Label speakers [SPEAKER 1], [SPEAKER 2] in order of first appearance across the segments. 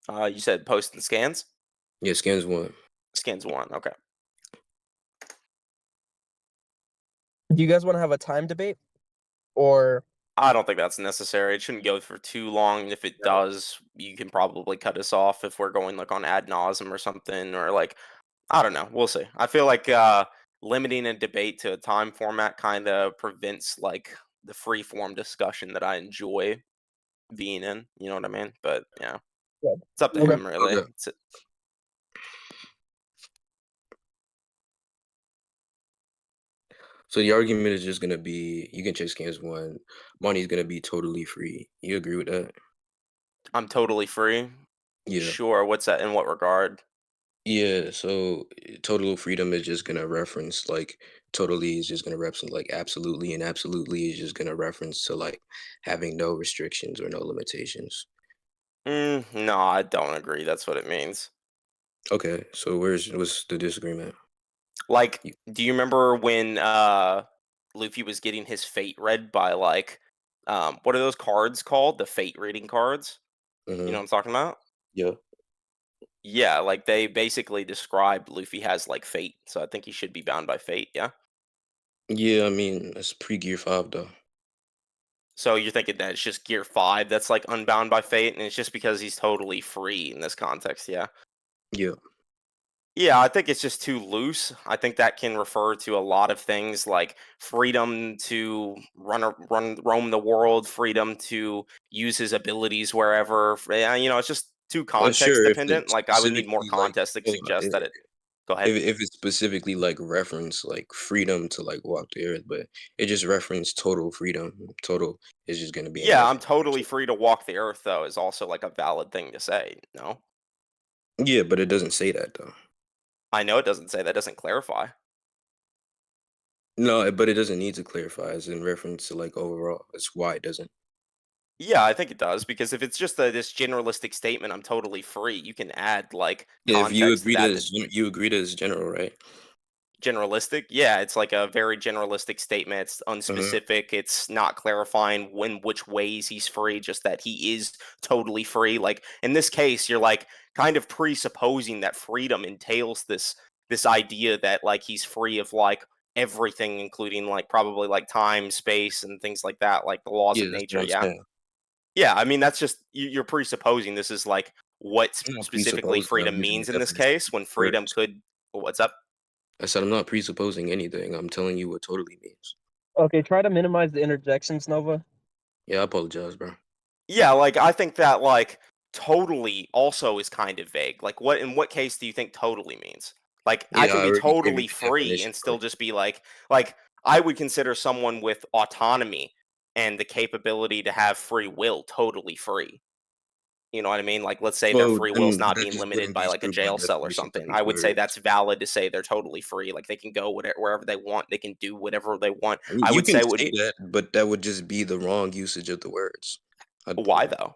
[SPEAKER 1] You said post and scans?
[SPEAKER 2] Yeah, scans one.
[SPEAKER 1] Scans 1, okay.
[SPEAKER 3] Do you guys wanna have a time debate? Or
[SPEAKER 1] I don't think that's necessary. It shouldn't go for too long. If it
[SPEAKER 3] no.
[SPEAKER 1] does, you can probably cut us off if we're going like on ad nauseum or something, or like I don't know. We'll see. I feel like limiting a debate to a time format kind of prevents like the free form discussion that I enjoy being in. You know what I mean? But yeah,
[SPEAKER 3] Good.
[SPEAKER 1] it's up to
[SPEAKER 2] Mm,
[SPEAKER 3] Okay.
[SPEAKER 1] him really.
[SPEAKER 2] okay. So the argument is just gonna be you can check scans one. Money's gonna be totally free. You agree with that?
[SPEAKER 1] I'm totally free.
[SPEAKER 2] Yeah.
[SPEAKER 1] Sure. What's that in what regard?
[SPEAKER 2] Yeah, so total freedom is just gonna reference like totally is just gonna reference like absolutely, and absolutely is just gonna reference to like having no restrictions or no limitations.
[SPEAKER 1] No, I don't agree. That's what it means.
[SPEAKER 2] Okay, so what's the disagreement?
[SPEAKER 1] Like,
[SPEAKER 2] You,
[SPEAKER 1] do you remember when Luffy was getting his fate read by like what are those cards called? The fate reading cards? You know
[SPEAKER 2] hmm
[SPEAKER 1] what I'm talking about?
[SPEAKER 2] Yeah.
[SPEAKER 1] Yeah, like they basically described Luffy has like fate, so I think he should be bound by fate, yeah?
[SPEAKER 2] Yeah, I mean that's pre-Gear 5 though.
[SPEAKER 1] So you're thinking that it's just Gear 5 that's like unbound by fate, and it's just because he's totally free in this context, yeah?
[SPEAKER 2] Yeah.
[SPEAKER 1] Yeah, I think it's just too loose. I think that can refer to a lot of things like freedom to roam the world, freedom to use his abilities wherever. Yeah, it's just too context
[SPEAKER 2] Sure, if
[SPEAKER 1] dependent.
[SPEAKER 2] it's
[SPEAKER 1] Like I would need more
[SPEAKER 2] specifically like
[SPEAKER 1] context to
[SPEAKER 2] hold on,
[SPEAKER 1] suggest that it. Go ahead.
[SPEAKER 2] if it's specifically like reference like freedom to like walk the earth, but it just reference total freedom. Total is just gonna be in
[SPEAKER 1] Yeah, I'm
[SPEAKER 2] reference.
[SPEAKER 1] totally free to walk the earth though is also like a valid thing to say. No,
[SPEAKER 2] Yeah, but it doesn't say that though.
[SPEAKER 1] I know it doesn't say that, doesn't clarify.
[SPEAKER 2] No, but it doesn't need to clarify as in reference to like overall. That's why it doesn't.
[SPEAKER 1] Yeah, I think it does because if it's just this generalistic statement, I'm totally free. You can add like
[SPEAKER 2] Yeah, if you
[SPEAKER 1] context to
[SPEAKER 2] agree to
[SPEAKER 1] that.
[SPEAKER 2] this, you agree to this general, right?
[SPEAKER 1] Generalistic? Yeah, it's like a very generalistic statement. It's
[SPEAKER 2] Uh-huh.
[SPEAKER 1] unspecific. It's not clarifying when which ways he's free, just that he is totally free. Like in this case, you're like kind of presupposing that freedom entails this idea that like he's free of like everything, including like probably like time, space, and things like that, like the laws
[SPEAKER 2] Yeah,
[SPEAKER 1] of
[SPEAKER 2] that's what
[SPEAKER 1] nature.
[SPEAKER 2] I'm
[SPEAKER 1] Yeah.
[SPEAKER 2] saying.
[SPEAKER 1] Yeah, I mean that's just you're presupposing this is like what
[SPEAKER 2] I'm not
[SPEAKER 1] specifically
[SPEAKER 2] presupposing. I'm
[SPEAKER 1] freedom
[SPEAKER 2] using the
[SPEAKER 1] means in this
[SPEAKER 2] definition
[SPEAKER 1] case
[SPEAKER 2] of
[SPEAKER 1] when
[SPEAKER 2] the
[SPEAKER 1] freedom
[SPEAKER 2] words.
[SPEAKER 1] could what's up?
[SPEAKER 2] I said I'm not presupposing anything. I'm telling you what totally means.
[SPEAKER 3] Okay, try to minimize the interjections, Nova.
[SPEAKER 2] Yeah, I apologize, bro.
[SPEAKER 1] Yeah, like I think that like totally also is kind of vague. Like what in what case do you think totally means? Like I
[SPEAKER 2] Yeah,
[SPEAKER 1] can
[SPEAKER 2] I
[SPEAKER 1] be
[SPEAKER 2] already gave you
[SPEAKER 1] totally
[SPEAKER 2] the
[SPEAKER 1] free
[SPEAKER 2] definition,
[SPEAKER 1] and
[SPEAKER 2] bro.
[SPEAKER 1] still just be like I would consider someone with autonomy and the capability to have free will totally free. You know what I mean? Like let's say their
[SPEAKER 2] Well,
[SPEAKER 1] free will's
[SPEAKER 2] then
[SPEAKER 1] not
[SPEAKER 2] that
[SPEAKER 1] being
[SPEAKER 2] just
[SPEAKER 1] limited
[SPEAKER 2] wouldn't
[SPEAKER 1] by
[SPEAKER 2] be
[SPEAKER 1] like a
[SPEAKER 2] screwed by
[SPEAKER 1] jail cell or
[SPEAKER 2] definitions of
[SPEAKER 1] something.
[SPEAKER 2] these
[SPEAKER 1] I would say
[SPEAKER 2] words.
[SPEAKER 1] that's valid to say they're totally free. Like they can go wherever they want. They can do whatever they want.
[SPEAKER 2] I mean,
[SPEAKER 1] I
[SPEAKER 2] you
[SPEAKER 1] would
[SPEAKER 2] can
[SPEAKER 1] say would
[SPEAKER 2] say that, but that would just be the wrong usage of the words. I,
[SPEAKER 1] why though?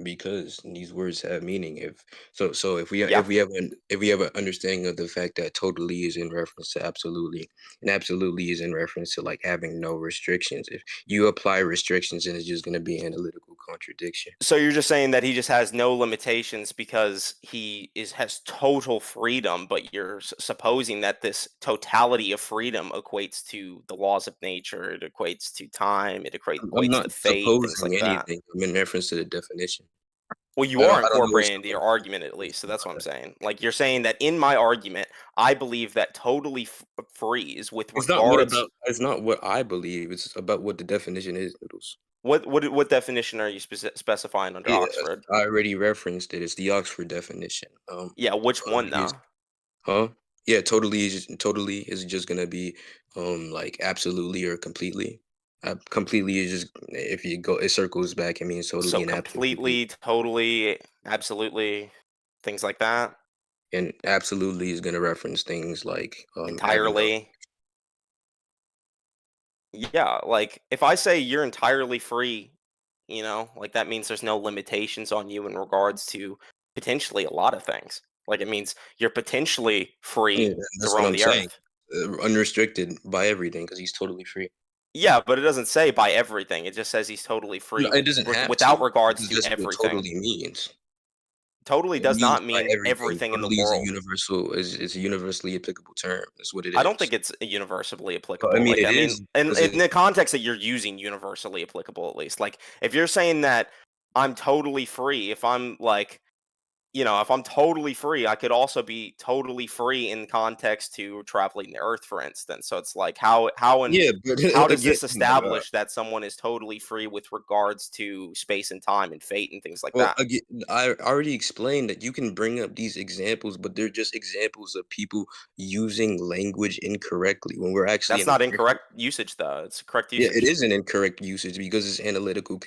[SPEAKER 2] because these words have meaning. So
[SPEAKER 1] Yeah.
[SPEAKER 2] if we have an understanding of the fact that totally is in reference to absolutely, and absolutely is in reference to like having no restrictions. If you apply restrictions, then it's just going to be analytical contradiction.
[SPEAKER 1] So you're just saying that he just has no limitations because he is has total freedom, but you're supposing that this totality of freedom equates to the laws of nature, it equates to time, it
[SPEAKER 2] I'm
[SPEAKER 1] equates
[SPEAKER 2] not
[SPEAKER 1] to fate, things
[SPEAKER 2] supposing
[SPEAKER 1] like that.
[SPEAKER 2] anything. I'm in reference to the definition.
[SPEAKER 1] Well, you are
[SPEAKER 2] I don't know what's
[SPEAKER 1] incorporating into your argument at least, so that's what I'm
[SPEAKER 2] about that.
[SPEAKER 1] saying. Like you're saying that in my argument, I believe that totally free is with regards.
[SPEAKER 2] It's not what I believe. It's about what the definition is, Noodles.
[SPEAKER 1] What definition are you specifying under
[SPEAKER 2] Yeah,
[SPEAKER 1] Oxford?
[SPEAKER 2] I already referenced it. It's the Oxford definition.
[SPEAKER 1] Yeah, which one
[SPEAKER 2] Yes.
[SPEAKER 1] though?
[SPEAKER 2] Huh? Yeah, totally is just gonna be like absolutely or completely. Completely is just if you go it circles back, it means totally
[SPEAKER 1] So
[SPEAKER 2] and absolutely.
[SPEAKER 1] completely, totally, absolutely, things like that,
[SPEAKER 2] And absolutely is gonna reference things like having no.
[SPEAKER 1] entirely. Yeah, like if I say you're entirely free, like that means there's no limitations on you in regards to potentially a lot of things. Like it means you're potentially
[SPEAKER 2] Yeah,
[SPEAKER 1] free to
[SPEAKER 2] that's what
[SPEAKER 1] roam
[SPEAKER 2] I'm
[SPEAKER 1] the
[SPEAKER 2] saying.
[SPEAKER 1] earth.
[SPEAKER 2] Unrestricted by everything because he's totally free.
[SPEAKER 1] Yeah, but it doesn't say by everything. It just says he's totally
[SPEAKER 2] No,
[SPEAKER 1] free
[SPEAKER 2] it doesn't have
[SPEAKER 1] without
[SPEAKER 2] to
[SPEAKER 1] regards
[SPEAKER 2] because
[SPEAKER 1] to
[SPEAKER 2] that's what
[SPEAKER 1] everything.
[SPEAKER 2] totally means.
[SPEAKER 1] totally
[SPEAKER 2] It
[SPEAKER 1] does
[SPEAKER 2] means
[SPEAKER 1] not
[SPEAKER 2] by
[SPEAKER 1] mean
[SPEAKER 2] everything.
[SPEAKER 1] everything in the
[SPEAKER 2] Totally is a
[SPEAKER 1] world.
[SPEAKER 2] universal is a universally applicable term. That's what it
[SPEAKER 1] I don't
[SPEAKER 2] is.
[SPEAKER 1] think it's universally
[SPEAKER 2] Well, I
[SPEAKER 1] applicable.
[SPEAKER 2] mean,
[SPEAKER 1] Like,
[SPEAKER 2] it
[SPEAKER 1] I mean,
[SPEAKER 2] is because
[SPEAKER 1] in
[SPEAKER 2] it
[SPEAKER 1] the context that you're using universally applicable, at least. Like, if you're saying that I'm totally free, if I'm like, if I'm totally free, I could also be totally free in context to traveling the Earth, for instance. So it's like,
[SPEAKER 2] yeah, but
[SPEAKER 1] how does
[SPEAKER 2] again,
[SPEAKER 1] this
[SPEAKER 2] oh my god.
[SPEAKER 1] establish that someone is totally free with regards to space and time and fate and things like
[SPEAKER 2] Well,
[SPEAKER 1] that?
[SPEAKER 2] again, I already explained that you can bring up these examples, but they're just examples of people using language incorrectly when we're actually
[SPEAKER 1] That's
[SPEAKER 2] in a
[SPEAKER 1] not
[SPEAKER 2] reference.
[SPEAKER 1] incorrect usage, though. It's correct
[SPEAKER 2] Yeah, it
[SPEAKER 1] usage.
[SPEAKER 2] is an incorrect usage because it's analytical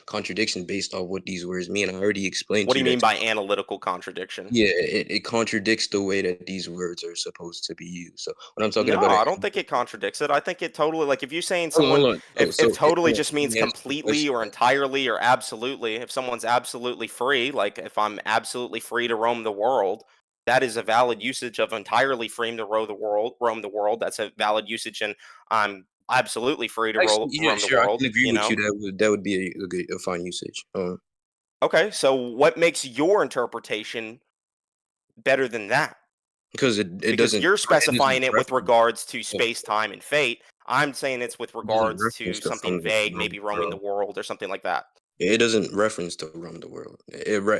[SPEAKER 2] contradiction based off what these words mean. I already explained
[SPEAKER 1] What
[SPEAKER 2] to
[SPEAKER 1] do
[SPEAKER 2] you
[SPEAKER 1] you
[SPEAKER 2] that.
[SPEAKER 1] mean by analytical contradiction?
[SPEAKER 2] Yeah, it contradicts the way that these words are supposed to be used. So when I'm talking
[SPEAKER 1] No,
[SPEAKER 2] about
[SPEAKER 1] I don't think it contradicts it. I think it totally like if you're saying
[SPEAKER 2] hold
[SPEAKER 1] someone
[SPEAKER 2] on. Oh,
[SPEAKER 1] if totally
[SPEAKER 2] hold on.
[SPEAKER 1] just
[SPEAKER 2] Let
[SPEAKER 1] means
[SPEAKER 2] me answer the
[SPEAKER 1] completely
[SPEAKER 2] question.
[SPEAKER 1] or entirely or absolutely, if someone's absolutely free, like if I'm absolutely free to roam the world, that is a valid usage of entirely free to roam the world. That's a valid usage and I'm absolutely free to
[SPEAKER 2] Actually, yeah,
[SPEAKER 1] roam the
[SPEAKER 2] sure, I
[SPEAKER 1] world,
[SPEAKER 2] can agree
[SPEAKER 1] you
[SPEAKER 2] with you.
[SPEAKER 1] know?
[SPEAKER 2] That would be a fine usage.
[SPEAKER 1] Okay, so what makes your interpretation better than that?
[SPEAKER 2] Because it
[SPEAKER 1] Because
[SPEAKER 2] doesn't
[SPEAKER 1] you're
[SPEAKER 2] it doesn't
[SPEAKER 1] specifying it with
[SPEAKER 2] reference
[SPEAKER 1] regards to
[SPEAKER 2] oh,
[SPEAKER 1] space, time, and fate. I'm saying it's with
[SPEAKER 2] it doesn't
[SPEAKER 1] regards
[SPEAKER 2] reference
[SPEAKER 1] to
[SPEAKER 2] the
[SPEAKER 1] something
[SPEAKER 2] from
[SPEAKER 1] vague,
[SPEAKER 2] the
[SPEAKER 1] maybe roaming the
[SPEAKER 2] world.
[SPEAKER 1] world or something like that.
[SPEAKER 2] It doesn't reference to around the world.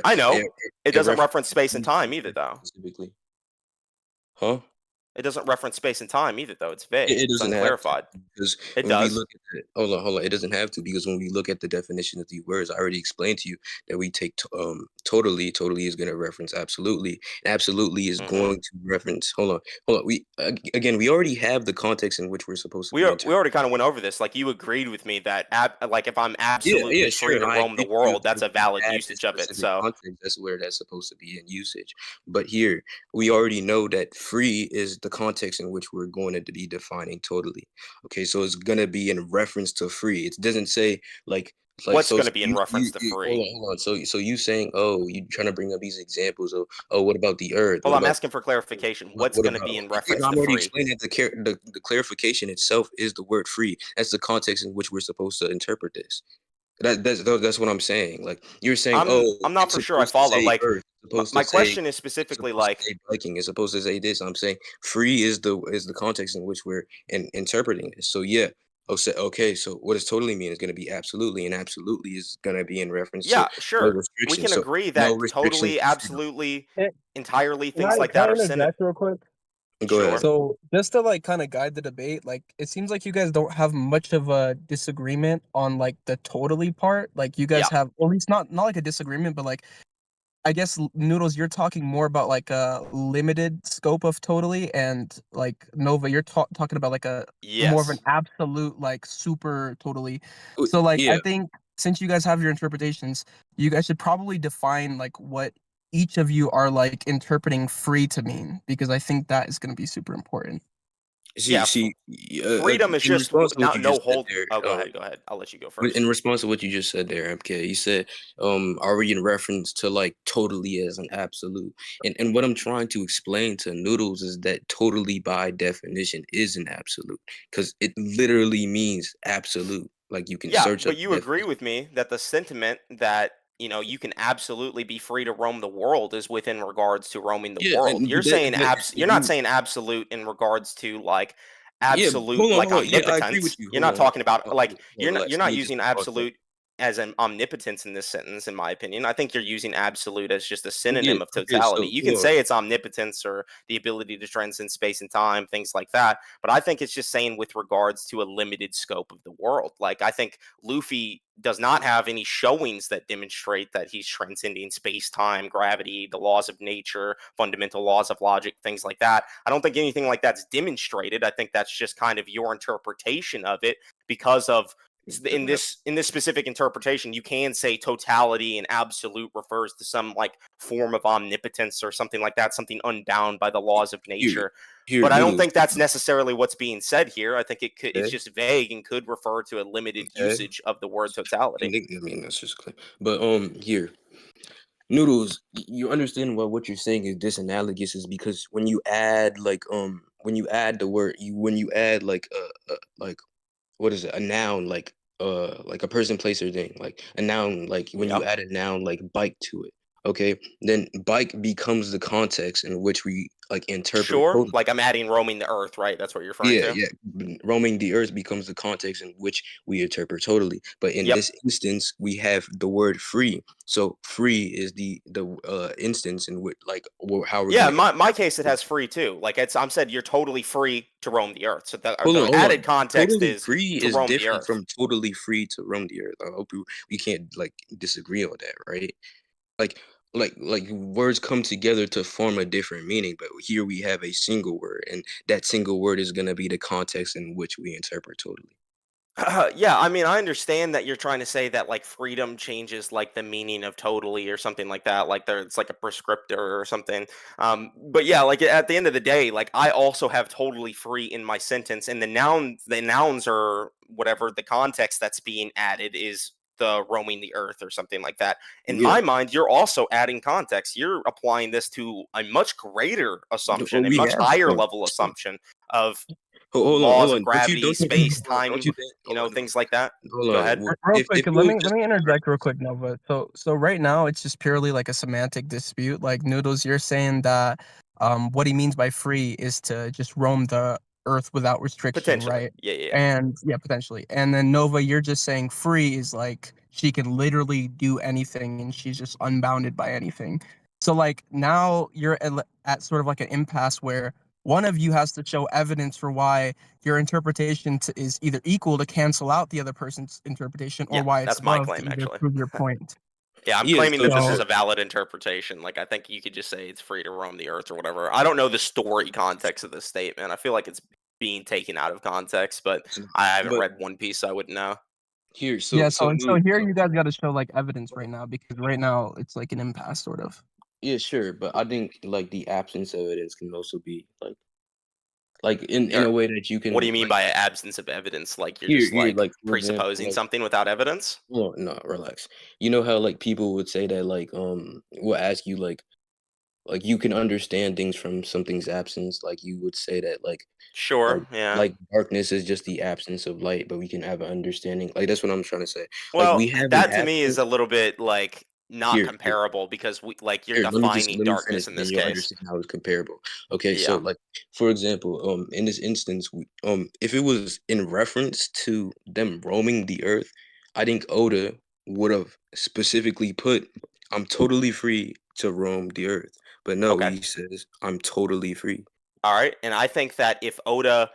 [SPEAKER 1] I know. It
[SPEAKER 2] It
[SPEAKER 1] doesn't reference
[SPEAKER 2] references
[SPEAKER 1] space and
[SPEAKER 2] you
[SPEAKER 1] time either, though.
[SPEAKER 2] specifically. Huh?
[SPEAKER 1] It doesn't reference space and time either, though. It's vague.
[SPEAKER 2] It
[SPEAKER 1] It's
[SPEAKER 2] doesn't have to
[SPEAKER 1] unclarified.
[SPEAKER 2] because
[SPEAKER 1] It
[SPEAKER 2] when we
[SPEAKER 1] does.
[SPEAKER 2] look at the hold on. It doesn't have to because when we look at the definition of the words, I already explained to you that we take totally is going to reference absolutely, and absolutely is
[SPEAKER 1] Hmm.
[SPEAKER 2] going to reference. Hold on. Again, we already have the context in which we're supposed to be
[SPEAKER 1] We already kind of
[SPEAKER 2] interpreting.
[SPEAKER 1] went over this. Like you agreed with me that like if I'm
[SPEAKER 2] Yeah,
[SPEAKER 1] absolutely
[SPEAKER 2] sure,
[SPEAKER 1] free
[SPEAKER 2] and
[SPEAKER 1] to
[SPEAKER 2] I
[SPEAKER 1] roam the
[SPEAKER 2] agree with you.
[SPEAKER 1] world, that's
[SPEAKER 2] If
[SPEAKER 1] a
[SPEAKER 2] we
[SPEAKER 1] valid
[SPEAKER 2] add this
[SPEAKER 1] usage of it.
[SPEAKER 2] specific
[SPEAKER 1] So
[SPEAKER 2] context, that's where that's supposed to be in usage. But here, we already know that free is the context in which we're going to be defining totally. Okay, so it's gonna be in reference to free. It doesn't say like
[SPEAKER 1] what's
[SPEAKER 2] so,
[SPEAKER 1] going to
[SPEAKER 2] so
[SPEAKER 1] be in reference to
[SPEAKER 2] hold
[SPEAKER 1] free?
[SPEAKER 2] on, hold on. So you saying, oh, you trying to bring up these examples of, oh, what about the earth?
[SPEAKER 1] Well,
[SPEAKER 2] What
[SPEAKER 1] I'm
[SPEAKER 2] about
[SPEAKER 1] asking for clarification. What's
[SPEAKER 2] what
[SPEAKER 1] going to
[SPEAKER 2] about
[SPEAKER 1] be in
[SPEAKER 2] yeah,
[SPEAKER 1] reference
[SPEAKER 2] no,
[SPEAKER 1] to
[SPEAKER 2] I'm already
[SPEAKER 1] free?
[SPEAKER 2] explaining that the clarification itself is the word free. That's the context in which we're supposed to interpret this. That's what I'm saying. Like you're saying, oh,
[SPEAKER 1] I'm not
[SPEAKER 2] it's
[SPEAKER 1] for sure I
[SPEAKER 2] supposed to
[SPEAKER 1] follow.
[SPEAKER 2] say
[SPEAKER 1] Earth.
[SPEAKER 2] Earth,
[SPEAKER 1] My question is specifically like,
[SPEAKER 2] Viking, it's supposed to say this. I'm saying free is the context in which we're interpreting this. So yeah, okay. So what does totally mean is going to be absolutely, and absolutely is going to be in reference to
[SPEAKER 1] yeah,
[SPEAKER 2] no
[SPEAKER 1] sure. We
[SPEAKER 2] restrictions.
[SPEAKER 1] can
[SPEAKER 2] So
[SPEAKER 1] agree
[SPEAKER 2] no
[SPEAKER 1] that
[SPEAKER 2] restrictions
[SPEAKER 1] totally,
[SPEAKER 2] to freedom.
[SPEAKER 1] absolutely,
[SPEAKER 3] Can,
[SPEAKER 1] entirely,
[SPEAKER 3] can
[SPEAKER 1] things
[SPEAKER 3] I
[SPEAKER 1] like
[SPEAKER 3] can
[SPEAKER 1] that
[SPEAKER 3] I
[SPEAKER 1] are synony.
[SPEAKER 3] interject real quick?
[SPEAKER 2] Go ahead.
[SPEAKER 1] Sure.
[SPEAKER 3] So just to like kind of guide the debate, like it seems like you guys don't have much of a disagreement on like the totally part. Like you guys
[SPEAKER 1] Yeah.
[SPEAKER 3] have, or at least not like a disagreement, but like I guess Noodles, you're talking more about like a limited scope of totally, and like Nova, you're talking about like a more of an
[SPEAKER 1] Yes.
[SPEAKER 3] absolute like super totally. So like I
[SPEAKER 2] Yeah.
[SPEAKER 3] think since you guys have your interpretations, you guys should probably define like what each of you are like interpreting free to mean, because I think that is going to be super important.
[SPEAKER 2] See,
[SPEAKER 1] Yeah.
[SPEAKER 2] see,
[SPEAKER 1] Freedom is
[SPEAKER 2] in
[SPEAKER 1] just
[SPEAKER 2] response to what
[SPEAKER 1] not
[SPEAKER 2] you
[SPEAKER 1] no
[SPEAKER 2] just said
[SPEAKER 1] hold.
[SPEAKER 2] there,
[SPEAKER 1] Oh, go ahead. Go ahead. I'll let you go
[SPEAKER 2] in
[SPEAKER 1] first.
[SPEAKER 2] response to what you just said there, MK, you said, are we in reference to like totally as an absolute? And what I'm trying to explain to Noodles is that totally by definition is an absolute because it literally means absolute. Like you can
[SPEAKER 1] Yeah,
[SPEAKER 2] search up
[SPEAKER 1] but you
[SPEAKER 2] the
[SPEAKER 1] agree
[SPEAKER 2] definition.
[SPEAKER 1] with me that the sentiment that you can absolutely be free to roam the world is within regards to roaming the
[SPEAKER 2] Yeah,
[SPEAKER 1] world. You're saying
[SPEAKER 2] but
[SPEAKER 1] you're not saying absolute in regards to like
[SPEAKER 2] yeah,
[SPEAKER 1] absolute
[SPEAKER 2] hold on,
[SPEAKER 1] like
[SPEAKER 2] hold on. Yeah, I agree with
[SPEAKER 1] omnipotence.
[SPEAKER 2] you.
[SPEAKER 1] You're not talking about
[SPEAKER 2] Hold
[SPEAKER 1] like
[SPEAKER 2] on,
[SPEAKER 1] you're
[SPEAKER 2] relax. Let
[SPEAKER 1] not
[SPEAKER 2] me just
[SPEAKER 1] using
[SPEAKER 2] pause there.
[SPEAKER 1] absolute as an omnipotence in this sentence, in my opinion. I think you're using absolute as just a
[SPEAKER 2] Yeah,
[SPEAKER 1] synonym of
[SPEAKER 2] okay,
[SPEAKER 1] totality.
[SPEAKER 2] so
[SPEAKER 1] You can
[SPEAKER 2] hold on.
[SPEAKER 1] say it's omnipotence or the ability to transcend space and time, things like that. But I think it's just saying with regards to a limited scope of the world. Like I think Luffy does not have any showings that demonstrate that he's transcending space, time, gravity, the laws of nature, fundamental laws of logic, things like that. I don't think anything like that's demonstrated. I think that's just kind of your interpretation of it because of in this specific interpretation you can say totality and absolute refers to some like form of omnipotence or something like that, something unbound by the laws of
[SPEAKER 2] Here,
[SPEAKER 1] nature,
[SPEAKER 2] here,
[SPEAKER 1] but I don't
[SPEAKER 2] noodles.
[SPEAKER 1] think that's necessarily what's being said here. I think it's
[SPEAKER 2] Okay,
[SPEAKER 1] just vague and could refer to a limited
[SPEAKER 2] okay.
[SPEAKER 1] usage of the word totality.
[SPEAKER 2] I mean, that's just clear. But here, noodles. You understand what you're saying is disanalogous is because when you add the word when you add like what is it, a noun like a person, place, or thing, like a noun, like when you
[SPEAKER 1] Yep.
[SPEAKER 2] add a noun like bike to it. Okay, then bike becomes the context in which we like interpret
[SPEAKER 1] Sure,
[SPEAKER 2] totally.
[SPEAKER 1] like I'm adding roaming the earth, right? That's what you're referring
[SPEAKER 2] Yeah,
[SPEAKER 1] to.
[SPEAKER 2] yeah. Roaming the earth becomes the context in which we interpret totally. But in
[SPEAKER 1] Yep.
[SPEAKER 2] this instance, we have the word free. So free is the instance in which like how we're
[SPEAKER 1] Yeah,
[SPEAKER 2] gonna
[SPEAKER 1] in my case it has free too. Like it's I'm said you're totally free to roam the earth. So
[SPEAKER 2] hold on,
[SPEAKER 1] the
[SPEAKER 2] hold
[SPEAKER 1] added
[SPEAKER 2] on.
[SPEAKER 1] context
[SPEAKER 2] Totally
[SPEAKER 1] is
[SPEAKER 2] free
[SPEAKER 1] to
[SPEAKER 2] is
[SPEAKER 1] roam the
[SPEAKER 2] different
[SPEAKER 1] earth.
[SPEAKER 2] from totally free to roam the earth. I hope we can't like disagree on that, right? Like like words come together to form a different meaning, but here we have a single word, and that single word is gonna be the context in which we interpret totally.
[SPEAKER 1] Yeah, I mean, I understand that you're trying to say that like freedom changes like the meaning of totally or something like that. Like there, it's like a prescriptor or something. But yeah, like at the end of the day, like I also have totally free in my sentence, and the nouns are whatever the context that's being added is the roaming the earth or something like that. In
[SPEAKER 2] Yeah.
[SPEAKER 1] my mind, you're also adding context. You're applying this to a much greater assumption,
[SPEAKER 2] Well,
[SPEAKER 1] a
[SPEAKER 2] we
[SPEAKER 1] much
[SPEAKER 2] have
[SPEAKER 1] higher
[SPEAKER 2] hold
[SPEAKER 1] level assumption of
[SPEAKER 2] on,
[SPEAKER 1] laws
[SPEAKER 2] hold
[SPEAKER 1] of
[SPEAKER 2] on. Don't you
[SPEAKER 1] gravity,
[SPEAKER 2] don't you
[SPEAKER 1] space,
[SPEAKER 2] don't
[SPEAKER 1] time,
[SPEAKER 2] you think
[SPEAKER 1] things like that.
[SPEAKER 2] hold
[SPEAKER 1] Go
[SPEAKER 2] on.
[SPEAKER 1] ahead.
[SPEAKER 3] Real
[SPEAKER 2] If
[SPEAKER 3] quick,
[SPEAKER 2] it was
[SPEAKER 3] let
[SPEAKER 2] just
[SPEAKER 3] me
[SPEAKER 2] in
[SPEAKER 3] interject real
[SPEAKER 2] reference
[SPEAKER 3] quick, Nova. So right now it's just purely like a semantic dispute. Like Noodles, you're saying that what he means by free is to just roam the earth without restriction,
[SPEAKER 1] Potentially.
[SPEAKER 3] right?
[SPEAKER 1] Yeah, yeah, yeah.
[SPEAKER 3] And yeah, potentially. And then Nova, you're just saying free is like she can literally do anything and she's just unbounded by anything. So like now you're at sort of like an impasse where one of you has to show evidence for why your interpretation is either equal to cancel out the other person's interpretation or
[SPEAKER 1] Yeah,
[SPEAKER 3] why it's
[SPEAKER 1] that's my
[SPEAKER 3] above to
[SPEAKER 1] claim
[SPEAKER 3] either
[SPEAKER 1] actually.
[SPEAKER 3] prove your point.
[SPEAKER 1] Yeah, I'm
[SPEAKER 2] yeah,
[SPEAKER 1] claiming
[SPEAKER 2] so
[SPEAKER 1] that this is
[SPEAKER 3] So
[SPEAKER 1] a valid interpretation. Like I think you could just say it's free to roam the earth or whatever. I don't know the story context of this statement. I feel like it's being taken out of context, but I haven't
[SPEAKER 2] but
[SPEAKER 1] read One Piece, so I wouldn't know.
[SPEAKER 2] here,
[SPEAKER 3] yeah,
[SPEAKER 2] so
[SPEAKER 3] so
[SPEAKER 2] no,
[SPEAKER 3] here you guys got to show like evidence right now because right now it's like an impasse sort of.
[SPEAKER 2] yeah, sure, but I think like the absence of evidence can also be like in
[SPEAKER 1] Or
[SPEAKER 2] a way that you
[SPEAKER 1] what do
[SPEAKER 2] can
[SPEAKER 1] you mean
[SPEAKER 2] like
[SPEAKER 1] by absence of evidence? Like you're just
[SPEAKER 2] here,
[SPEAKER 1] like
[SPEAKER 2] like for example,
[SPEAKER 1] presupposing
[SPEAKER 2] like
[SPEAKER 1] something without evidence?
[SPEAKER 2] well, no, relax. You know how like people would say that like will ask you like you can understand things from something's absence. Like you would say that like
[SPEAKER 1] Sure, yeah.
[SPEAKER 2] like darkness is just the absence of light, but we can have an understanding. Like that's what I'm trying to say. Like
[SPEAKER 1] Well,
[SPEAKER 2] we have an
[SPEAKER 1] that to me is
[SPEAKER 2] absence
[SPEAKER 1] a little bit like not
[SPEAKER 2] here.
[SPEAKER 1] comparable because we like you're
[SPEAKER 2] Here,
[SPEAKER 1] defining
[SPEAKER 2] let me finish,
[SPEAKER 1] darkness in
[SPEAKER 2] then
[SPEAKER 1] this
[SPEAKER 2] you'll
[SPEAKER 1] case.
[SPEAKER 2] understand how it's comparable. Okay, so
[SPEAKER 1] Yeah.
[SPEAKER 2] like for example, in this instance, if it was in reference to them roaming the earth, I think Oda would have specifically put, "I'm totally free to roam the earth." But no,
[SPEAKER 1] Okay.
[SPEAKER 2] he says, "I'm totally free."
[SPEAKER 1] All right. And I think that if Oda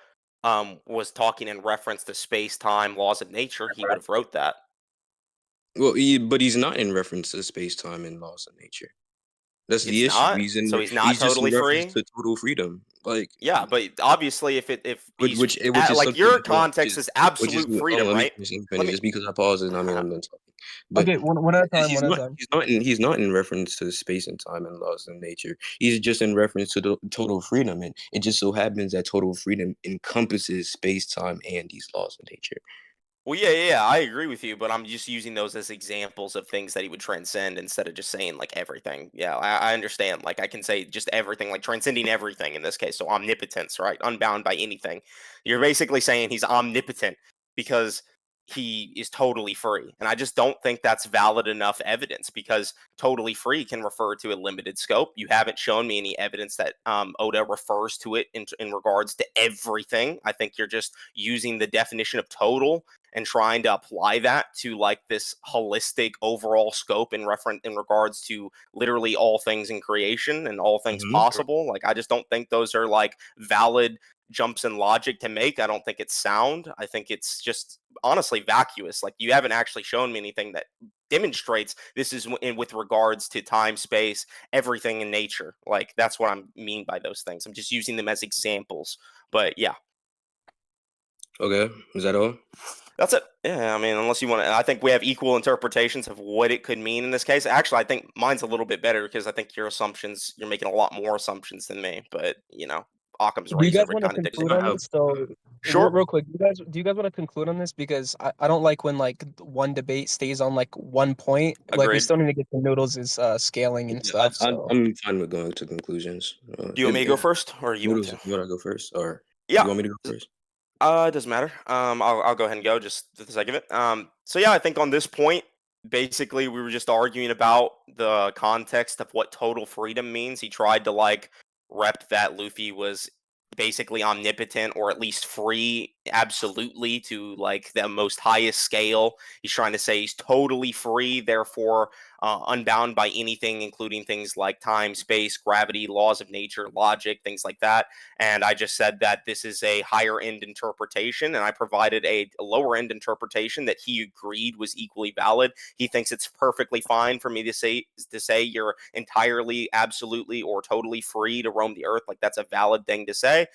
[SPEAKER 1] was talking in reference to space, time, laws of nature, he would have wrote that.
[SPEAKER 2] Well, but he's not in reference to space, time, and laws of nature. That's
[SPEAKER 1] It's
[SPEAKER 2] the issue.
[SPEAKER 1] not. So he's not
[SPEAKER 2] He's just in
[SPEAKER 1] totally
[SPEAKER 2] reference
[SPEAKER 1] free.
[SPEAKER 2] to total freedom, like
[SPEAKER 1] Yeah, but obviously, if he's
[SPEAKER 2] which is
[SPEAKER 1] like
[SPEAKER 2] something.
[SPEAKER 1] your
[SPEAKER 2] Hold on,
[SPEAKER 1] context is absolute freedom,
[SPEAKER 2] let me
[SPEAKER 1] right?
[SPEAKER 2] finish. Let me
[SPEAKER 1] Let
[SPEAKER 2] finish.
[SPEAKER 1] me.
[SPEAKER 2] Just because I paused and I mean I'm done talking, but
[SPEAKER 3] Okay, one at a time, one at a time.
[SPEAKER 2] he's not in reference to space and time and laws of nature. He's just in reference to the total freedom, and it just so happens that total freedom encompasses space, time, and these laws of nature.
[SPEAKER 1] Well, yeah, yeah, yeah, I agree with you, but I'm just using those as examples of things that he would transcend instead of just saying like everything. Yeah, I understand. Like I can say just everything, like transcending everything in this case. So omnipotence, right? Unbound by anything. You're basically saying he's omnipotent because he is totally free. And I just don't think that's valid enough evidence because totally free can refer to a limited scope. You haven't shown me any evidence that Oda refers to it in regards to everything. I think you're just using the definition of total and trying to apply that to like this holistic overall scope in regards to literally all things in creation and all things
[SPEAKER 2] Hmm.
[SPEAKER 1] possible. Like I just don't think those are like valid jumps in logic to make. I don't think it's sound. I think it's just honestly vacuous. Like you haven't actually shown me anything that demonstrates this is with regards to time, space, everything in nature. Like that's what I mean by those things. I'm just using them as examples. But yeah,
[SPEAKER 2] Okay, is that all?
[SPEAKER 1] that's it. Yeah, I mean, unless you want to, I think we have equal interpretations of what it could mean in this case. Actually, I think mine's a little bit better because I think your assumptions, you're making a lot more assumptions than me. But Occam's
[SPEAKER 3] Do you
[SPEAKER 1] razor
[SPEAKER 3] guys
[SPEAKER 1] would
[SPEAKER 3] want to
[SPEAKER 1] kind of
[SPEAKER 3] conclude
[SPEAKER 1] dictate.
[SPEAKER 3] on this? So,
[SPEAKER 1] Sure,
[SPEAKER 3] real quick, do you guys want to conclude on this? Because I don't like when like one debate stays on like one point. Like we
[SPEAKER 1] agreed.
[SPEAKER 3] still need to get the Noodles' scaling and
[SPEAKER 2] Yeah,
[SPEAKER 3] stuff. So
[SPEAKER 2] I'm fine with going to conclusions.
[SPEAKER 1] Do you want me to go first, or you want
[SPEAKER 2] Noodles,
[SPEAKER 1] to?
[SPEAKER 2] you want to go first, or
[SPEAKER 1] Yeah,
[SPEAKER 2] you want me to go first?
[SPEAKER 1] it doesn't matter. I'll go ahead and go just for the sake of it. So yeah, I think on this point. basically we were just arguing about the context of what total freedom means. He tried to like rep that Luffy was basically omnipotent or at least free absolutely to like the most highest scale. He's trying to say he's totally free, therefore unbound by anything, including things like time, space, gravity, laws of nature, logic, things like that. And I just said that this is a higher end interpretation, and I provided a lower end interpretation that he agreed was equally valid. He thinks it's perfectly fine for me to say you're entirely, absolutely, or totally free to roam the earth. Like that's a valid thing to say.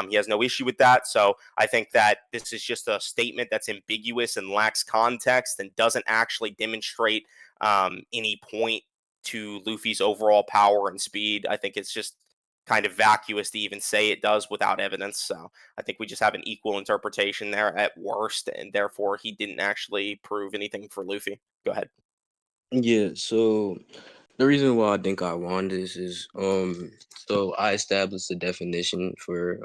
[SPEAKER 1] He has no issue with that. So I think that this is just a statement that's ambiguous and lacks context and doesn't actually demonstrate any point to Luffy's overall power and speed. I think it's just kind of vacuous to even say it does without evidence. So I think we just have an equal interpretation there at worst, and therefore he didn't actually prove anything for Luffy. Go ahead.
[SPEAKER 2] Yeah, so the reason why I think I won this is so I established a definition for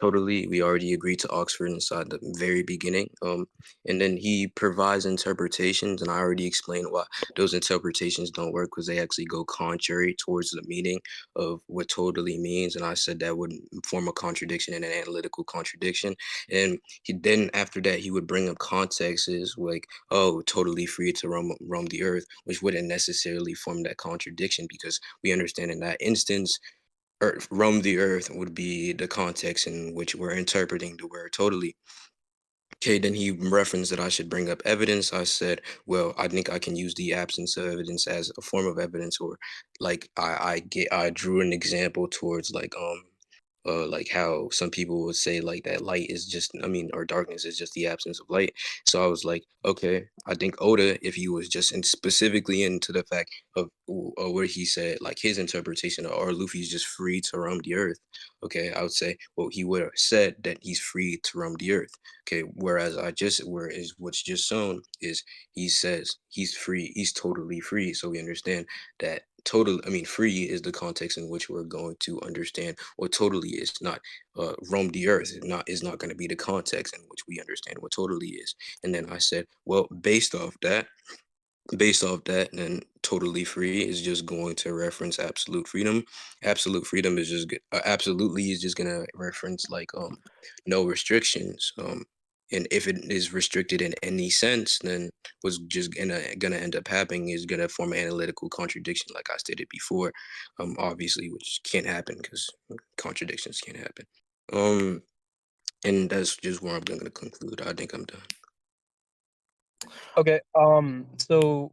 [SPEAKER 2] totally. We already agreed to Oxford inside the very beginning. And then he provides interpretations, and I already explained why those interpretations don't work because they actually go contrary towards the meaning of what totally means. And I said that would form a contradiction and an analytical contradiction. And he then after that he would bring up contexts is like, oh, totally free to roam the earth, which wouldn't necessarily form that contradiction because we understand in that instance earth roam the earth would be the context in which we're interpreting the word totally. Okay, then he referenced that I should bring up evidence. I said, well, I think I can use the absence of evidence as a form of evidence, or like I drew an example towards like how some people would say like that light is just, I mean, or darkness is just the absence of light. So I was like, okay, I think Oda, if he was just specifically into the fact of where he said like his interpretation of, or Luffy's just free to roam the earth. Okay, I would say, well, he would have said that he's free to roam the earth. Okay, whereas where is what's just shown is he says he's free, he's totally free. So we understand that total, I mean, free is the context in which we're going to understand what totally is. Not roam the earth is not going to be the context in which we understand what totally is. And then I said, well, based off that, then totally free is just going to reference absolute freedom. Absolute freedom is just absolutely is just gonna reference like no restrictions. And if it is restricted in any sense, then what's just gonna end up happening is gonna form an analytical contradiction, like I stated before. Obviously, which can't happen because contradictions can't happen. Um, and that's just where I'm gonna conclude. I think I'm done.
[SPEAKER 3] Okay. So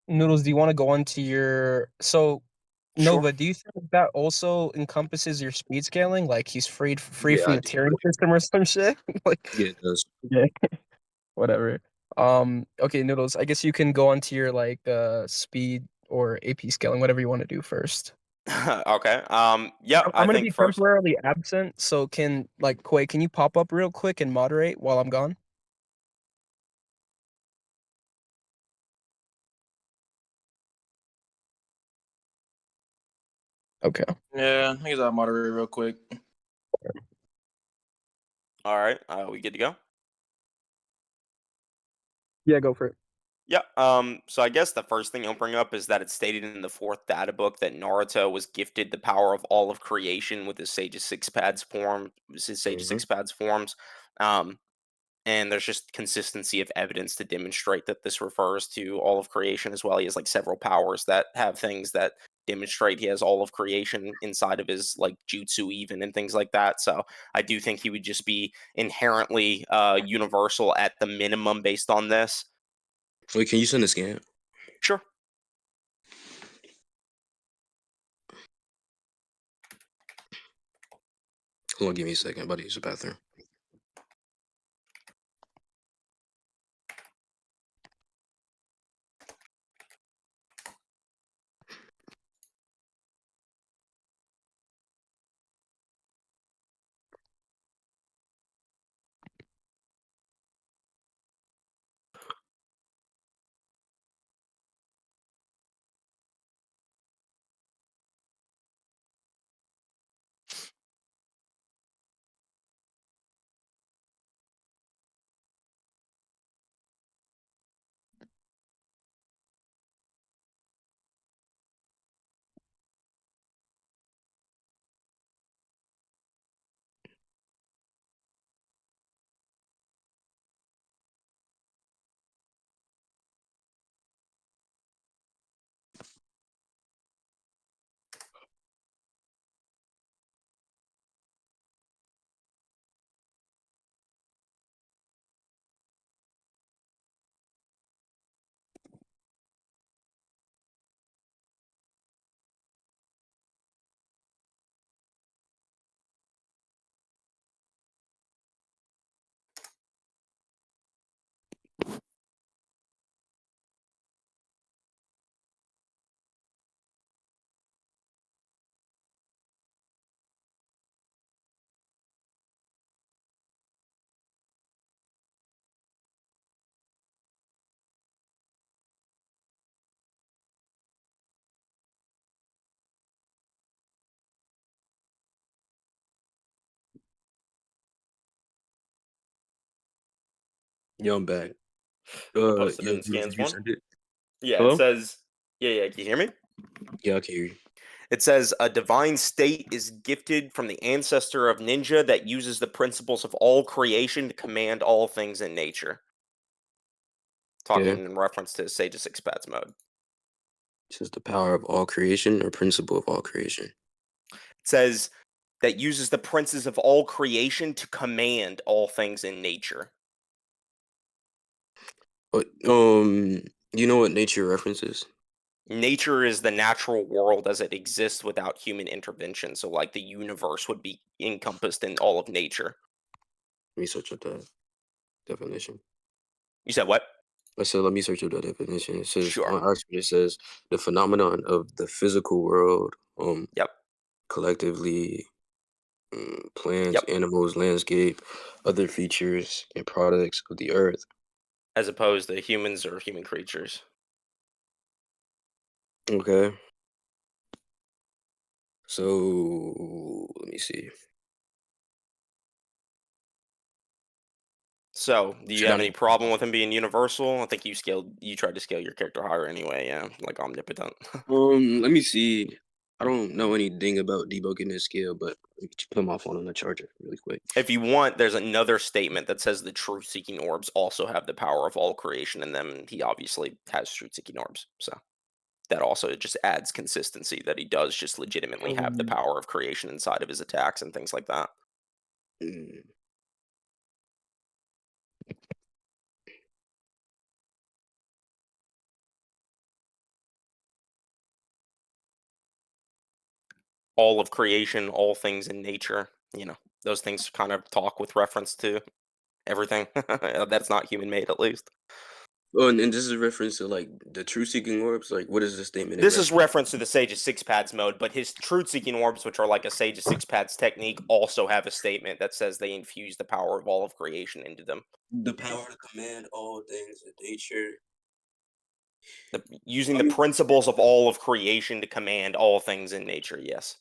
[SPEAKER 3] Noodles, do you want to go on to your
[SPEAKER 1] Sure.
[SPEAKER 3] Nova? Do you think that also encompasses your speed scaling? Like he's free
[SPEAKER 2] Yeah,
[SPEAKER 3] from
[SPEAKER 2] I
[SPEAKER 3] the
[SPEAKER 2] do.
[SPEAKER 3] tiering system or some shit? Like,
[SPEAKER 2] Yeah, it does.
[SPEAKER 3] yeah, whatever. Okay, Noodles. I guess you can go on to your like speed or AP scaling, whatever you want to do first.
[SPEAKER 1] Okay. Yeah,
[SPEAKER 3] I'm
[SPEAKER 1] I
[SPEAKER 3] gonna
[SPEAKER 1] think
[SPEAKER 3] be
[SPEAKER 1] first.
[SPEAKER 3] temporarily absent, so can like Quay, can you pop up real quick and moderate while I'm gone? Okay.
[SPEAKER 4] Yeah, I guess I'll moderate real quick.
[SPEAKER 1] All right. We good to go?
[SPEAKER 3] Yeah, go for it.
[SPEAKER 1] Yeah. So I guess the first thing I'll bring up is that it's stated in the fourth data book that Naruto was gifted the power of all of creation with his Sage of
[SPEAKER 2] Hmm.
[SPEAKER 1] Six Pads forms. Um, and there's just consistency of evidence to demonstrate that this refers to all of creation as well. He has like several powers that have things that demonstrate he has all of creation inside of his like jutsu even and things like that. So I do think he would just be inherently universal at the minimum based on this.
[SPEAKER 2] Wait, can you send a scan?
[SPEAKER 1] Sure.
[SPEAKER 2] Hold on, give me a second. I'm about to use the bathroom. Yo, I'm back.
[SPEAKER 1] I posted it
[SPEAKER 2] Yo,
[SPEAKER 1] in
[SPEAKER 2] Noodles,
[SPEAKER 1] scans
[SPEAKER 2] did you
[SPEAKER 1] form.
[SPEAKER 2] send it?
[SPEAKER 1] Yeah, it
[SPEAKER 2] Hello?
[SPEAKER 1] says. Yeah, yeah. Can you hear me?
[SPEAKER 2] Yeah, I can hear you.
[SPEAKER 1] It says a divine state is gifted from the ancestor of ninja that uses the principles of all creation to command all things in nature.
[SPEAKER 2] Okay.
[SPEAKER 1] Talking in reference to Sage of Six Paths mode.
[SPEAKER 2] This is the power of all creation or principle of all creation.
[SPEAKER 1] It says that uses the princes of all creation to command all things in nature.
[SPEAKER 2] But you know what nature references?
[SPEAKER 1] Nature is the natural world as it exists without human intervention. So, like, the universe would be encompassed in all of nature.
[SPEAKER 2] Let me search up that definition.
[SPEAKER 1] You said what?
[SPEAKER 2] I said, let me search up that definition. It says
[SPEAKER 1] Sure.
[SPEAKER 2] on Oxford, it says the phenomenon of the physical world,
[SPEAKER 1] Yep.
[SPEAKER 2] collectively, plants,
[SPEAKER 1] Yep.
[SPEAKER 2] animals, landscape, other features and products of the earth.
[SPEAKER 1] As opposed to humans or human creatures.
[SPEAKER 2] Okay. So let me see.
[SPEAKER 1] So, do you
[SPEAKER 2] Should
[SPEAKER 1] have
[SPEAKER 2] I?
[SPEAKER 1] any problem with him being universal? I think you tried to scale your character higher anyway, yeah, like omnipotent.
[SPEAKER 2] Let me see. I don't know anything about debugging this scale, but let me put my phone on the charger really quick.
[SPEAKER 1] If you want, there's another statement that says the truth-seeking orbs also have the power of all creation in them, and he obviously has truth-seeking orbs, so that also just adds consistency that he does just legitimately have the
[SPEAKER 2] Um,
[SPEAKER 1] power of creation inside of his attacks and things like that.
[SPEAKER 2] mm,
[SPEAKER 1] All of creation, all things in nature, those things kind of talk with reference to everything that's not human-made, at least.
[SPEAKER 2] oh, and this is a reference to like the truth seeking orbs. Like, what is this statement in
[SPEAKER 1] This is
[SPEAKER 2] reference?
[SPEAKER 1] reference to the Sage of Six Paths mode, but his truth-seeking orbs, which are like a Sage of Six Paths technique, also have a statement that says they infuse the power of all of creation into them.
[SPEAKER 2] The power to command all things in nature.
[SPEAKER 1] Using
[SPEAKER 2] I
[SPEAKER 1] the
[SPEAKER 2] mean,
[SPEAKER 1] principles of all of creation to command all things in nature, yes.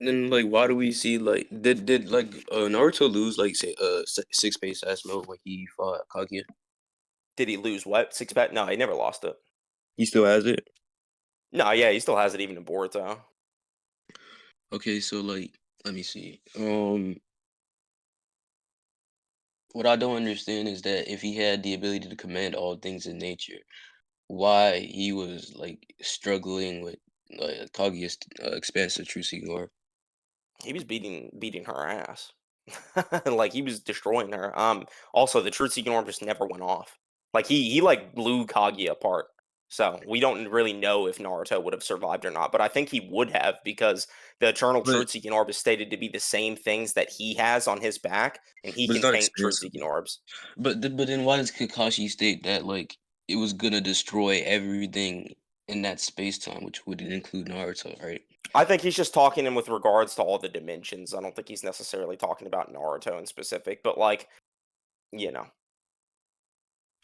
[SPEAKER 2] then like, why do we see like did like Naruto lose like say six base ass mode when he fought Kaguya?
[SPEAKER 1] Did he lose what? Six Paths? No, he never lost it.
[SPEAKER 2] He still has it.
[SPEAKER 1] No, yeah, he still has it even in Boruto.
[SPEAKER 2] Okay, so like, let me see. What I don't understand is that if he had the ability to command all things in nature, why he was like struggling with Kaguya's expansive true Ignore.
[SPEAKER 1] He was beating her ass. Like, he was destroying her. Also, the truth seeking orb just never went off. Like, he like blew Kaguya apart. So we don't really know if Naruto would have survived or not, but I think he would have because the eternal
[SPEAKER 2] But
[SPEAKER 1] truth seeking orb is stated to be the same things that he has on his back, and he
[SPEAKER 2] but it's
[SPEAKER 1] can
[SPEAKER 2] not
[SPEAKER 1] tank truth
[SPEAKER 2] expansive
[SPEAKER 1] seeking
[SPEAKER 2] though.
[SPEAKER 1] orbs.
[SPEAKER 2] But then why does Kakashi state that like it was gonna destroy everything in that space time, which would include Naruto, right?
[SPEAKER 1] I think he's just talking in with regards to all the dimensions. I don't think he's necessarily talking about Naruto in specific, but like, you know,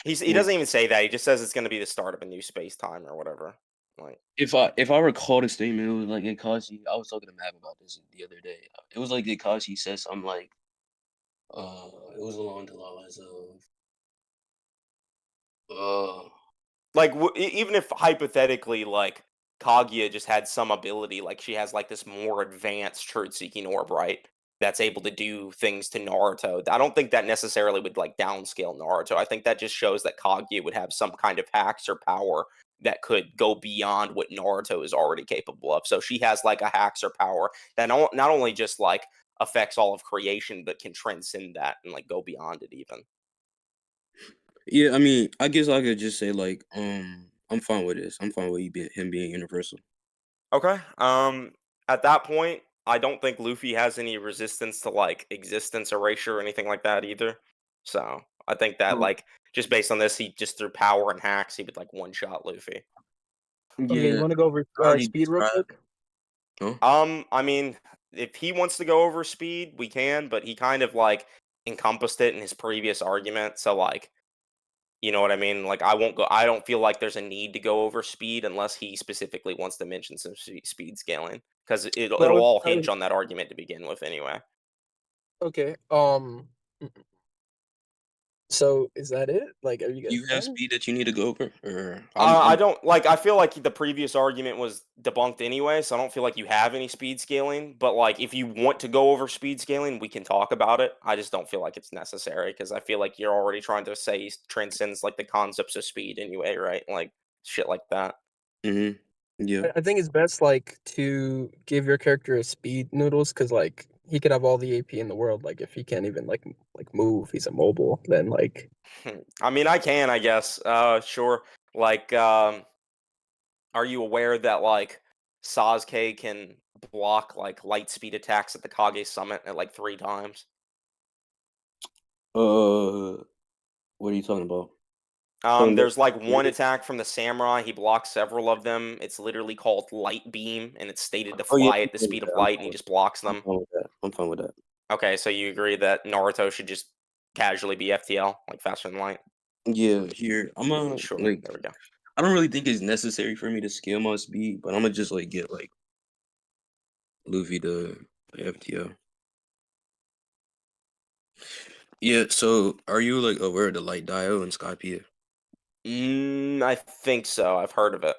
[SPEAKER 1] he
[SPEAKER 2] Wait,
[SPEAKER 1] doesn't even say that. He just says it's going to be the start of a new space time or whatever. Like,
[SPEAKER 2] if I recall the statement, it was like Kakashi. I was talking to Matt about this the other day. It was like Kakashi said something like, it was along the lines of, uh,
[SPEAKER 1] like even if hypothetically, like Kaguya just had some ability, like she has like this more advanced truth-seeking orb, right? That's able to do things to Naruto. I don't think that necessarily would like downscale Naruto. I think that just shows that Kaguya would have some kind of hacks or power that could go beyond what Naruto is already capable of. So she has like a hacks or power that not only just like affects all of creation, but can transcend that and like go beyond it even.
[SPEAKER 2] yeah. I mean, I guess I could just say like, I'm fine with this. I'm fine with him being universal.
[SPEAKER 1] Okay. At that point, I don't think Luffy has any resistance to like existence erasure or anything like that either. So I think that
[SPEAKER 2] Oh,
[SPEAKER 1] like just based on this, he just through power and hacks, he would like one shot Luffy.
[SPEAKER 3] Okay, you
[SPEAKER 2] yeah.
[SPEAKER 3] want to go over
[SPEAKER 2] I already
[SPEAKER 3] speed real
[SPEAKER 2] described.
[SPEAKER 3] quick?
[SPEAKER 2] Huh?
[SPEAKER 1] I mean, if he wants to go over speed, we can, but he kind of like encompassed it in his previous argument. So like, you know what I mean? Like, I won't go. I don't feel like there's a need to go over speed unless he specifically wants to mention some speed scaling because
[SPEAKER 3] But
[SPEAKER 1] it'll all
[SPEAKER 3] I
[SPEAKER 1] hinge
[SPEAKER 3] would,
[SPEAKER 1] on that argument to begin with anyway.
[SPEAKER 3] okay. So is that it? Like, are you
[SPEAKER 2] Do
[SPEAKER 3] guys
[SPEAKER 2] you have
[SPEAKER 3] done?
[SPEAKER 2] speed that you need to go over, or
[SPEAKER 1] I
[SPEAKER 2] I'm
[SPEAKER 1] don't like. I feel like the previous argument was debunked anyway, so I don't feel like you have any speed scaling. But like, if you want to go over speed scaling, we can talk about it. I just don't feel like it's necessary because I feel like you're already trying to say transcends like the concepts of speed anyway, right? Like shit like that.
[SPEAKER 2] Mm-hmm. Yeah.
[SPEAKER 3] I think it's best like to give your character a speed Noodles because like he could have all the AP in the world. Like if he can't even like move, he's immobile. Then like
[SPEAKER 1] I mean, I can, I guess. Sure. Like, are you aware that like Sasuke can block like light speed attacks at the Kage Summit at like 3 times?
[SPEAKER 2] What are you talking about? Talking about
[SPEAKER 1] There's like one
[SPEAKER 2] Naruto?
[SPEAKER 1] attack from the samurai. He blocks several of them. It's literally called Light Beam, and it's stated to
[SPEAKER 2] Oh yeah,
[SPEAKER 1] fly
[SPEAKER 2] I'm
[SPEAKER 1] at the
[SPEAKER 2] fine with
[SPEAKER 1] speed of
[SPEAKER 2] that. I'm
[SPEAKER 1] light, and
[SPEAKER 2] fine
[SPEAKER 1] he
[SPEAKER 2] with
[SPEAKER 1] just blocks
[SPEAKER 2] I'm
[SPEAKER 1] them.
[SPEAKER 2] fine with that. I'm fine with that.
[SPEAKER 1] Okay, so you agree that Naruto should just casually be FTL, like faster than light?
[SPEAKER 2] Yeah, here I'm a
[SPEAKER 1] Sure.
[SPEAKER 2] like.
[SPEAKER 1] There we go.
[SPEAKER 2] I don't really think it's necessary for me to scale my speed, but I'm gonna just like get like Luffy to FTO. Yeah. So, are you like aware of the light dial in Skypiea?
[SPEAKER 1] I think so. I've heard of it.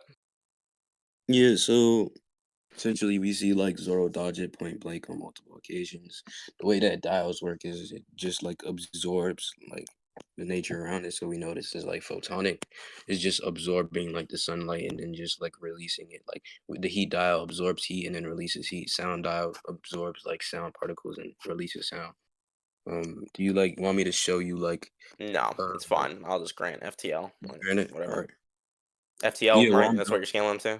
[SPEAKER 2] Yeah. So essentially, we see like Zoro dodge it point blank on multiple occasions. The way that dials work is it just like absorbs like the nature around it. So we know this is like photonic. It's just absorbing like the sunlight and then just like releasing it. Like the heat dial absorbs heat and then releases heat. Sound dial absorbs like sound particles and releases sound. Do you like want me to show you like
[SPEAKER 1] No,
[SPEAKER 2] uh
[SPEAKER 1] it's fine. I'll just grant FTL, like
[SPEAKER 2] granite? All
[SPEAKER 1] whatever.
[SPEAKER 2] right.
[SPEAKER 1] FTL,
[SPEAKER 2] Yeah.
[SPEAKER 1] right? That's what you're scaling to.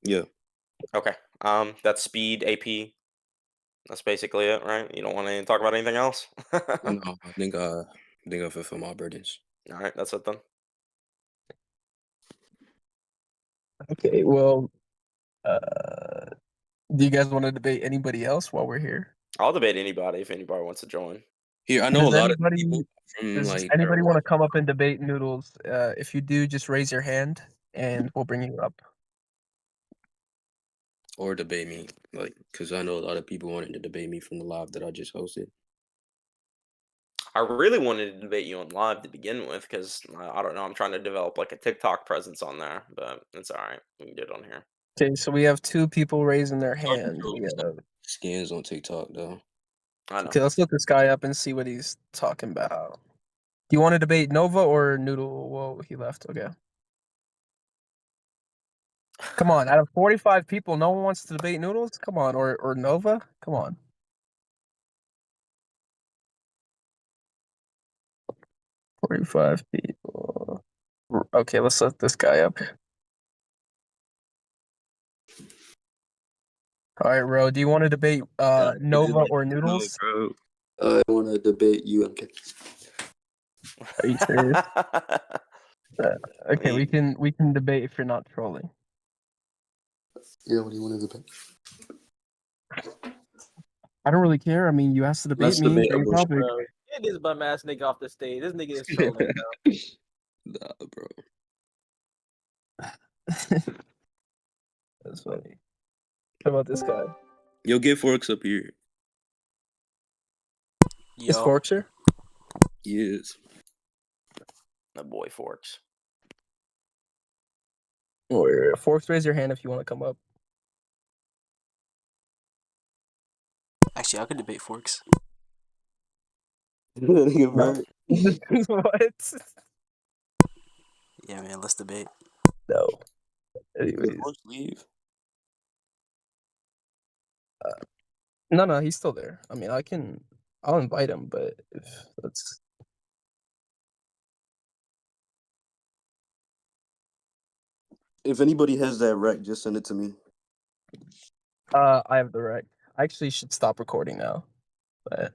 [SPEAKER 2] Yeah.
[SPEAKER 1] Okay. That's speed, AP. That's basically it, right? You don't want to talk about anything else. All
[SPEAKER 2] No, I think I fulfill my burdens.
[SPEAKER 1] right, that's it then.
[SPEAKER 3] okay, well, uh, do you guys want to debate anybody else while we're here?
[SPEAKER 1] I'll debate anybody if anybody wants to join.
[SPEAKER 2] Here, I know a
[SPEAKER 3] Does
[SPEAKER 2] lot of
[SPEAKER 3] anybody
[SPEAKER 2] people from
[SPEAKER 3] does
[SPEAKER 2] like that are
[SPEAKER 3] anybody want to
[SPEAKER 2] watching.
[SPEAKER 3] come up and debate Noodles? If you do, just raise your hand and we'll bring you up.
[SPEAKER 2] Or debate me, like, because I know a lot of people wanted to debate me from the live that I just hosted.
[SPEAKER 1] I really wanted to debate you on live to begin with because I don't know. I'm trying to develop like a TikTok presence on there, but it's all right. We can do it on here.
[SPEAKER 3] Okay, so we have two people raising their
[SPEAKER 2] Hard to
[SPEAKER 3] hand.
[SPEAKER 2] show
[SPEAKER 3] We
[SPEAKER 2] these
[SPEAKER 3] have
[SPEAKER 2] skins on TikTok though.
[SPEAKER 1] I know.
[SPEAKER 3] okay. Let's look this guy up and see what he's talking about. Do you want to debate Nova or Noodle? Whoa, he left. Okay. Come on, out of 45 people, no one wants to debate Noodles? Come on, or Nova? Come on. 45 people. Okay, let's let this guy up. All right, Ro, do you want to debate
[SPEAKER 2] Yeah,
[SPEAKER 3] Nova or Noodles?
[SPEAKER 2] bro. I want to debate you. Okay.
[SPEAKER 3] Are you serious? Uh,
[SPEAKER 1] I
[SPEAKER 3] okay, we
[SPEAKER 1] mean,
[SPEAKER 3] can debate if you're not trolling.
[SPEAKER 2] Yeah, what do you want to debate?
[SPEAKER 3] I don't really care. I mean, you asked to debate
[SPEAKER 2] Let's
[SPEAKER 3] me.
[SPEAKER 2] debate a
[SPEAKER 3] Great
[SPEAKER 2] bush.
[SPEAKER 3] topic.
[SPEAKER 5] Get this bum ass nigga off the stage. This nigga is trolling, bro.
[SPEAKER 2] Nah, bro.
[SPEAKER 3] That's funny. How about this guy?
[SPEAKER 2] Yo, get forks up here.
[SPEAKER 3] Is
[SPEAKER 5] Yo,
[SPEAKER 3] Forks here?
[SPEAKER 2] Yes.
[SPEAKER 1] my boy Forks.
[SPEAKER 3] Or Forks, raise your hand if you want to come up.
[SPEAKER 5] actually, I could debate Forks.
[SPEAKER 2] Nigga,
[SPEAKER 3] No.
[SPEAKER 2] bro.
[SPEAKER 3] What?
[SPEAKER 5] Yeah, man, let's debate.
[SPEAKER 3] No.
[SPEAKER 2] Did
[SPEAKER 3] Anyways.
[SPEAKER 2] forks leave?
[SPEAKER 3] No, he's still there. I mean, I'll invite him, but if that's
[SPEAKER 2] If anybody has that rec, just send it to me.
[SPEAKER 3] I have the right. I actually should stop recording now. But